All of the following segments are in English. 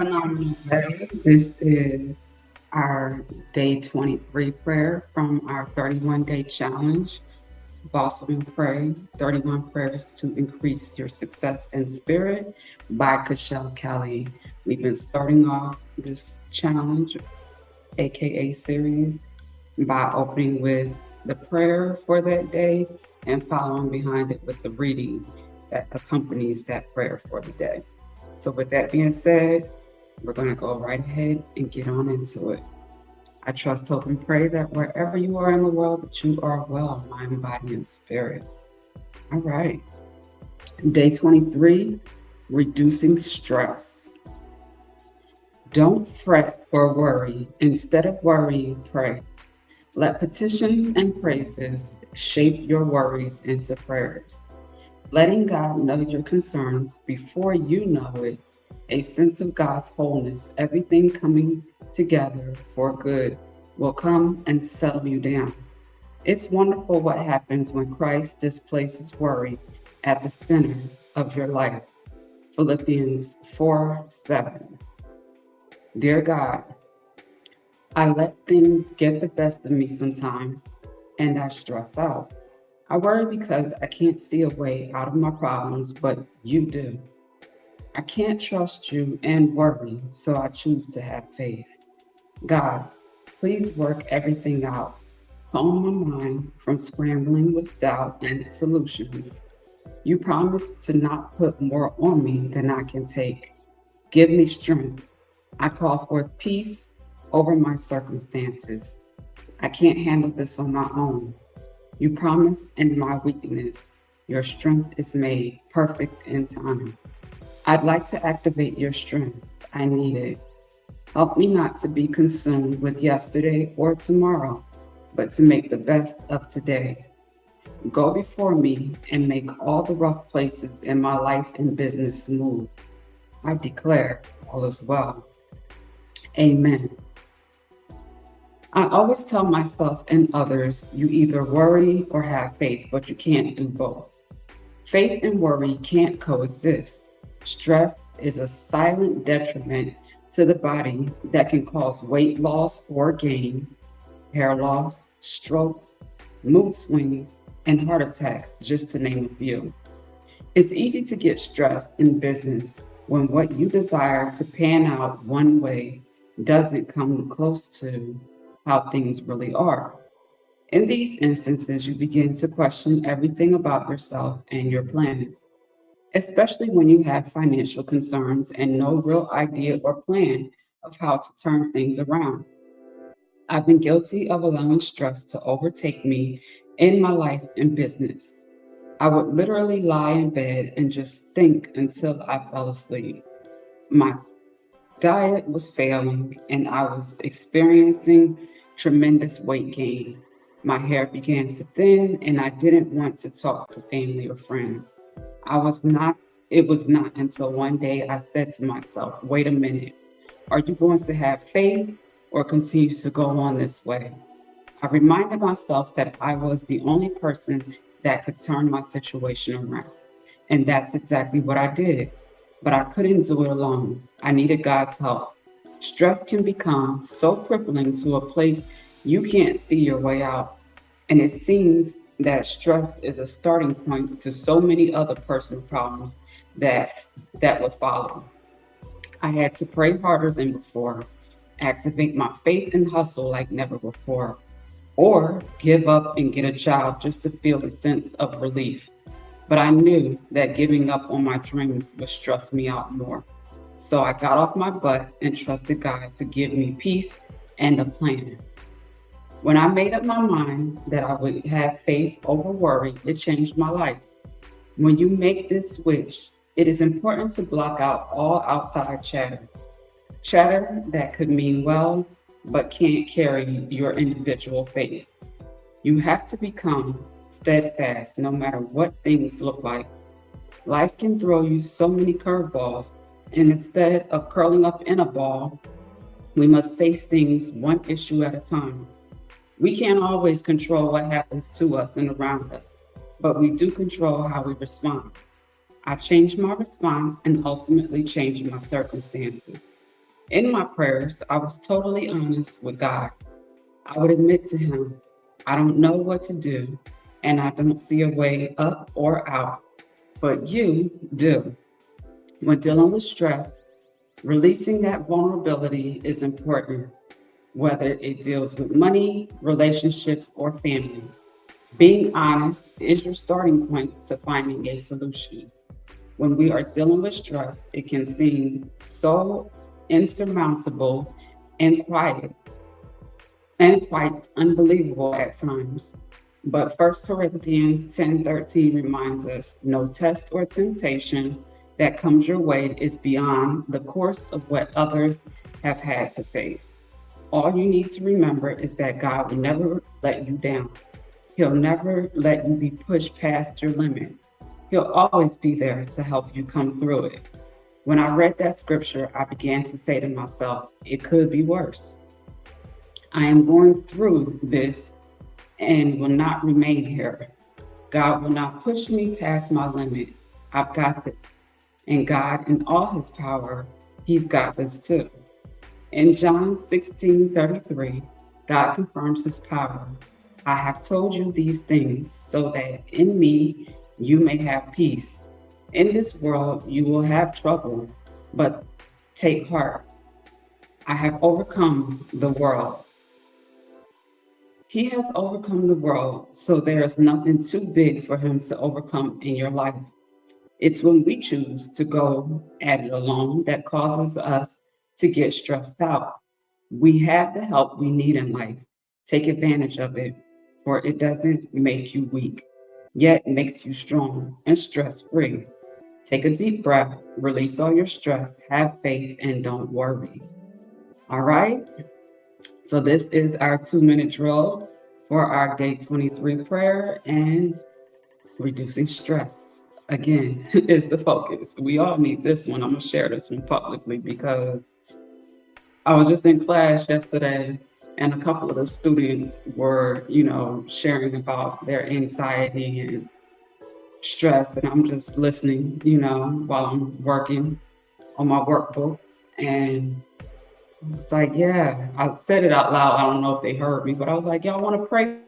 Phenomenal day. This is our day 23 prayer from our 31-day challenge. Boss and Pray 31 Prayers to Increase Your Success and Spirit by Cashel Kelly. We've been starting off this challenge, aka series, by opening with the prayer for that day and following behind it with the reading that accompanies that prayer for the day. So, with that being said, we're going to go right ahead and get on into it. I trust, hope, and pray that wherever you are in the world, that you are well, mind, body, and spirit. All right. Day 23, reducing stress. Don't fret or worry. Instead of worrying, pray. Let petitions and praises shape your worries into prayers. Letting God know your concerns before you know it, a sense of God's wholeness, everything coming together for good, will come and settle you down. It's wonderful what happens when Christ displaces worry at the center of your life. Philippians 4:7. Dear God, I let things get the best of me sometimes, and I stress out. I worry because I can't see a way out of my problems, but you do. I can't trust you and worry, so I choose to have faith. God, please work everything out. Calm my mind from scrambling with doubt and solutions. You promised to not put more on me than I can take. Give me strength. I call forth peace over my circumstances. I can't handle this on my own. You promise in my weakness, your strength is made perfect in time. I'd like to activate your strength. I need it. Help me not to be consumed with yesterday or tomorrow, but to make the best of today. Go before me and make all the rough places in my life and business smooth. I declare all is well. Amen. I always tell myself and others, you either worry or have faith, but you can't do both. Faith and worry can't coexist. Stress is a silent detriment to the body that can cause weight loss or gain, hair loss, strokes, mood swings, and heart attacks, just to name a few. It's easy to get stressed in business when what you desire to pan out one way doesn't come close to how things really are. In these instances, you begin to question everything about yourself and your plans, especially when you have financial concerns and no real idea or plan of how to turn things around. I've been guilty of allowing stress to overtake me in my life and business. I would literally lie in bed and just think until I fell asleep. My diet was failing and I was experiencing tremendous weight gain. My hair began to thin and I didn't want to talk to family or friends. I was not, it was not until one day I said to myself, wait a minute, are you going to have faith or continue to go on this way? I reminded myself that I was the only person that could turn my situation around. And that's exactly what I did. But I couldn't do it alone. I needed God's help. Stress can become so crippling to a place you can't see your way out. And it seems that stress is a starting point to so many other personal problems that would follow. I had to pray harder than before, activate my faith and hustle like never before, or give up and get a job just to feel a sense of relief. But I knew that giving up on my dreams would stress me out more. So I got off my butt and trusted God to give me peace and a plan. When I made up my mind that I would have faith over worry, it changed my life. When you make this switch, it is important to block out all outside chatter. Chatter that could mean well, but can't carry your individual faith. You have to become steadfast no matter what things look like. Life can throw you so many curveballs, and instead of curling up in a ball, we must face things one issue at a time. We can't always control what happens to us and around us, but we do control how we respond. I changed my response and ultimately changed my circumstances. In my prayers, I was totally honest with God. I would admit to Him, I don't know what to do, and I don't see a way up or out, but you do. When dealing with stress, releasing that vulnerability is important, whether it deals with money, relationships, or family. Being honest is your starting point to finding a solution. When we are dealing with stress, it can seem so insurmountable and quiet and quite unbelievable at times. But 1 Corinthians 10:13 reminds us no test or temptation that comes your way is beyond the course of what others have had to face. All you need to remember is that God will never let you down. He'll never let you be pushed past your limit. He'll always be there to help you come through it. When I read that scripture, I began to say to myself, it could be worse. I am going through this and will not remain here. God will not push me past my limit. I've got this. And God, in all His power, He's got this too. In John 16:33, God confirms His power. I have told you these things so that in me you may have peace. In this world you will have trouble, but take heart. I have overcome the world. He has overcome the world, so there is nothing too big for Him to overcome in your life. It's when we choose to go at it alone that causes us to get stressed out. We have the help we need in life. Take advantage of it, for it doesn't make you weak, yet makes you strong and stress free. Take a deep breath, release all your stress, have faith, and don't worry. All right? So, this is our 2-minute drill for our day 23 prayer, and reducing stress. Again, is the focus. We all need this one. I'm going to share this one publicly because I was just in class yesterday and a couple of the students were, sharing about their anxiety and stress. And I'm just listening, while I'm working on my workbooks. And it's like, yeah, I said it out loud. I don't know if they heard me, but I was like, y'all want to pray?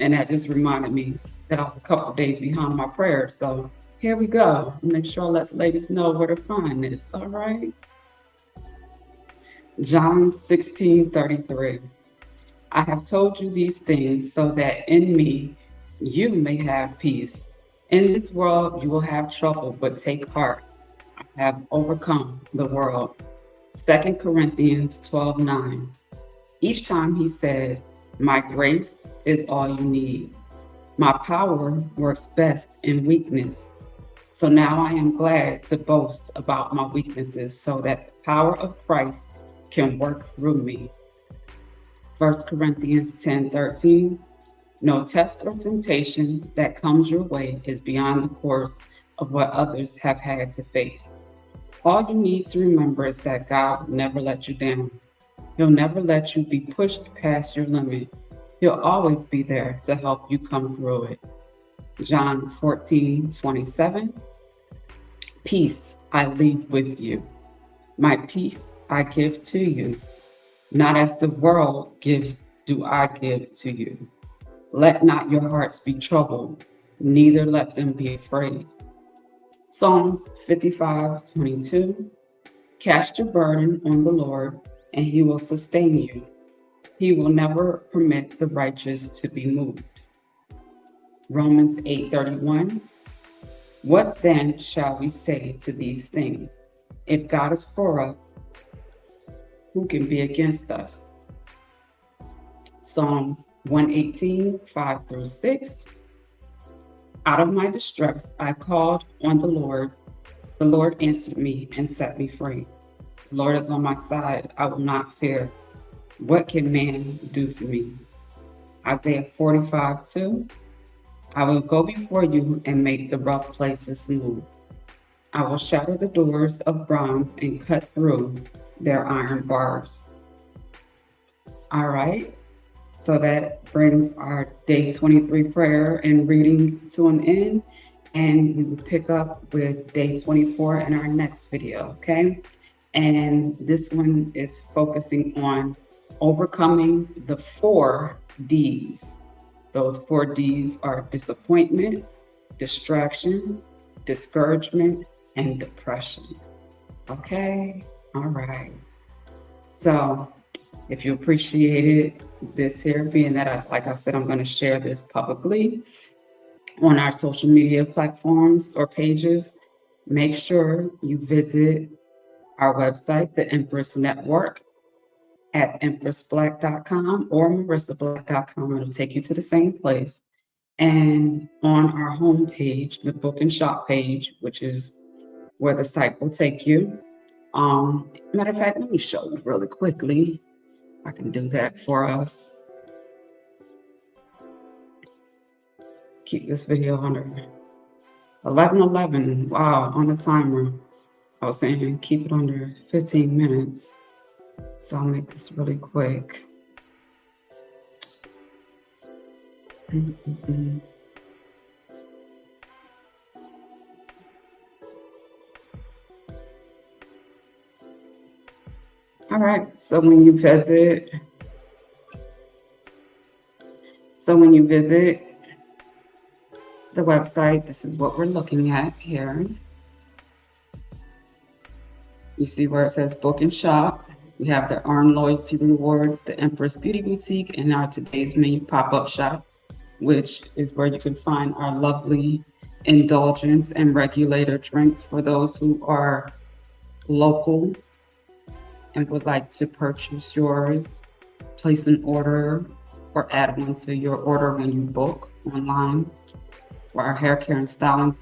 And that just reminded me that I was a couple of days behind my prayers. So here we go. Make sure I let the ladies know where to find this. All right. John 16:33. I have told you these things so that in me you may have peace. In this world you will have trouble, but take heart. I have overcome the world. 2 Corinthians 12:9. Each time he said, my grace is all you need. My power works best in weakness. So now I am glad to boast about my weaknesses so that the power of Christ can work through me. 1 Corinthians 10:13. No test or temptation that comes your way is beyond the course of what others have had to face. All you need to remember is that God will never let you down. He'll never let you be pushed past your limit. He'll always be there to help you come through it. John 14:27. Peace I leave with you. My peace I give to you. Not as the world gives do I give to you. Let not your hearts be troubled, neither let them be afraid. Psalms 55:22. Cast your burden on the Lord, and He will sustain you. He will never permit the righteous to be moved. Romans 8:31. What then shall we say to these things? If God is for us, who can be against us? Psalms 118:5-6. Out of my distress I called on the Lord. The Lord answered me and set me free. The Lord is on my side. I will not fear. What can man do to me? Isaiah 45:2. I will go before you and make the rough places smooth. I will shatter the doors of bronze and cut through their iron bars. All right. So that brings our day 23 prayer and reading to an end. And we will pick up with day 24 in our next video. Okay. And this one is focusing on overcoming the 4 Ds. Those 4 Ds are disappointment, distraction, discouragement, and depression. Okay? All right. So if you appreciated this here, being that, like I said, I'm going to share this publicly on our social media platforms or pages, make sure you visit our website, the Empress Network, at empressblack.com or marissablack.com. It'll take you to the same place. And on our homepage, the book and shop page, which is where the site will take you. Matter of fact, let me show you really quickly. I can do that for us. Keep this video under 11:11. Wow, on the timer. I was saying keep it under 15 minutes. So I'll make this really quick. All right, so when you visit the website, this is what we're looking at here. You see where it says book and shop. We have the Earn Loyalty Rewards, the Empress Beauty Boutique, and our Today's Menu pop-up shop, which is where you can find our lovely indulgence and regulator drinks for those who are local and would like to purchase yours, place an order, or add one to your order when you book online. For our hair care and styling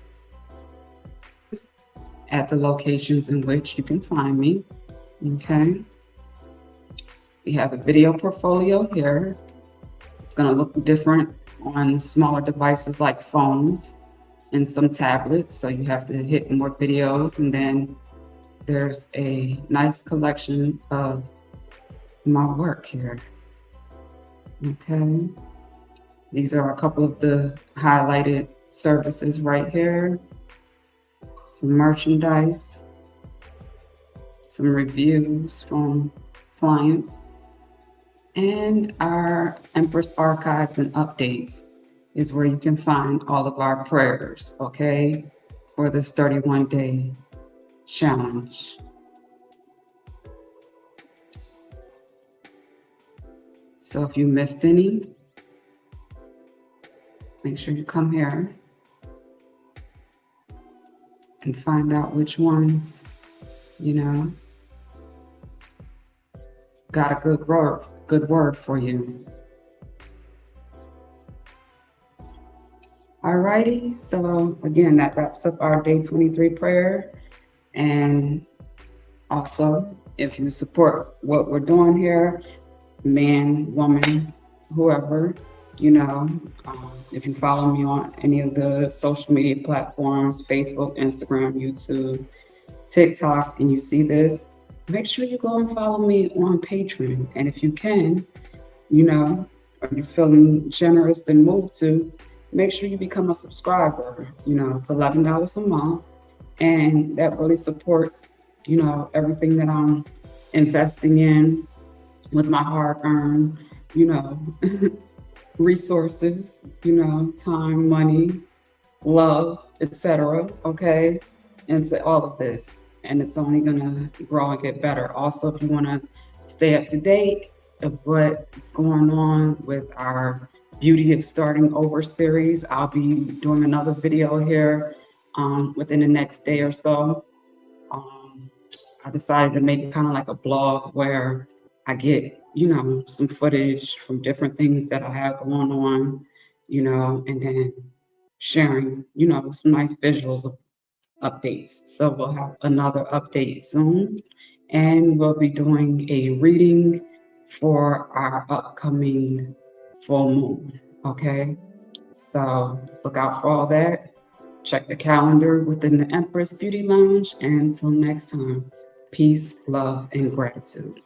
at the locations in which you can find me. Okay. We have a video portfolio here. It's going to look different on smaller devices like phones and some tablets. So you have to hit more videos, and then there's a nice collection of my work here. Okay. These are a couple of the highlighted services right here. Some merchandise, some reviews from clients, and our Empress Archives and Updates is where you can find all of our prayers, okay, for this 31-day challenge. So if you missed any, make sure you come here and find out which ones, got a good word for you. Alrighty, so again, that wraps up our day 23 prayer. And also, if you support what we're doing here, man, woman, whoever, if you follow me on any of the social media platforms, Facebook, Instagram, YouTube, TikTok, and you see this, make sure you go and follow me on Patreon. And if you can, or you're feeling generous and moved to, make sure you become a subscriber. It's $11 a month, and that really supports, everything that I'm investing in with my hard-earned, resources, time, money, love, etc. Okay, into all of this, and it's only gonna grow and get better. Also, if you want to stay up to date of what's going on with our Beauty of Starting Over series, I'll be doing another video here within the next day or so. I decided to make it kind of like a blog where I get, some footage from different things that I have going on, and then sharing, some nice visuals of updates. So we'll have another update soon, and we'll be doing a reading for our upcoming full moon. Okay, so look out for all that. Check the calendar within the Empress Beauty Lounge, and until next time, peace, love, and gratitude.